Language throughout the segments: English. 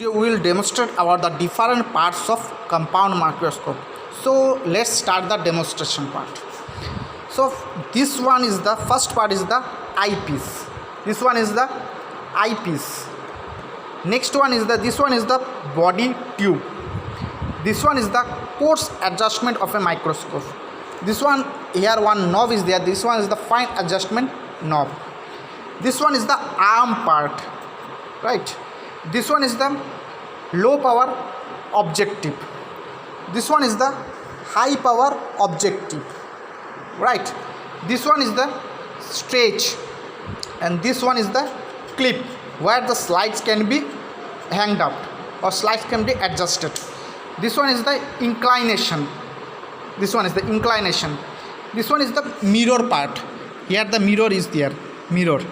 We will demonstrate about the different parts of compound microscope. So let's start the demonstration part. So this one is the first part is the eyepiece. This one is the eyepiece. Next one is this one is the body tube. This one is the coarse adjustment of a microscope. This one here one knob is there. This one is the fine adjustment knob. This one is the arm part, right? This one is the low power objective. This one is the high power objective, right? This one is the stretch, and this one is the clip where the slides can be hanged up or slides can be adjusted. This one is the inclination. This one is the inclination. This one is the mirror part. Here the mirror is there, mirror,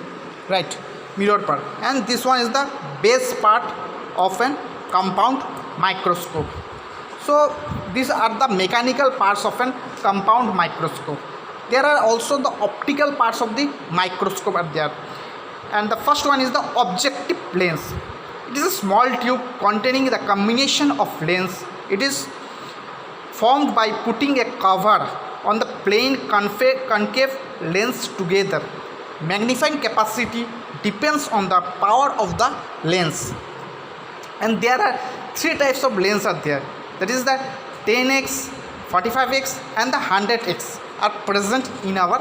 right? Mirror part. And this one is the base part of an compound microscope. So these are the mechanical parts of an compound microscope. There are also the optical parts of the microscope are there. And the first one is the objective lens. It is a small tube containing the combination of lens. It is formed by putting a cover on the plane concave lens together. Magnifying capacity depends on the power of the lens, and there are three types of lens are there. That is the 10x, 45x and the 100x are present in our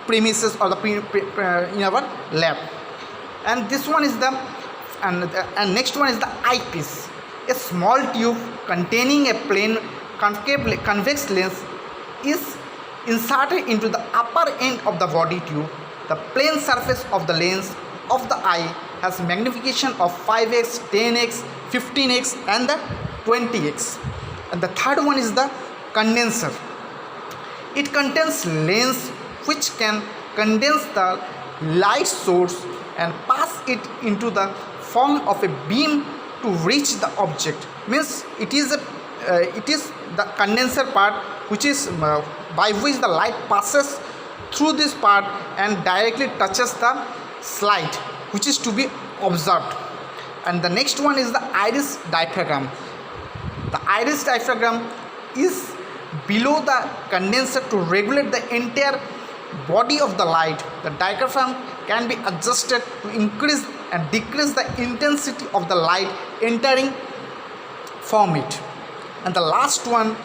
premises or in our lab. And this one is the and next one is the eyepiece, a small tube containing a plane convex lens is inserted into the upper end of the body tube. The plane surface of the lens of the eye has magnification of 5x, 10x, 15x and the 20x. And the third one is the condenser. It contains lens which can condense the light source and pass it into the form of a beam to reach the object. Means it is the condenser part which is by which the light passes through this part and directly touches the slide which is to be observed. And the next one is the iris diaphragm. The iris diaphragm is below the condenser to regulate the entire body of the light. The diaphragm can be adjusted to increase and decrease the intensity of the light entering from it. And the last one,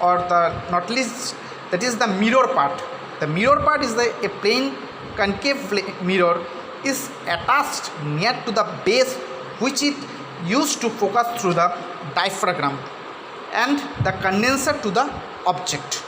or the not least, that is the mirror part. The mirror part is a plane concave mirror is attached near to the base which it used to focus through the diaphragm and the condenser to the object.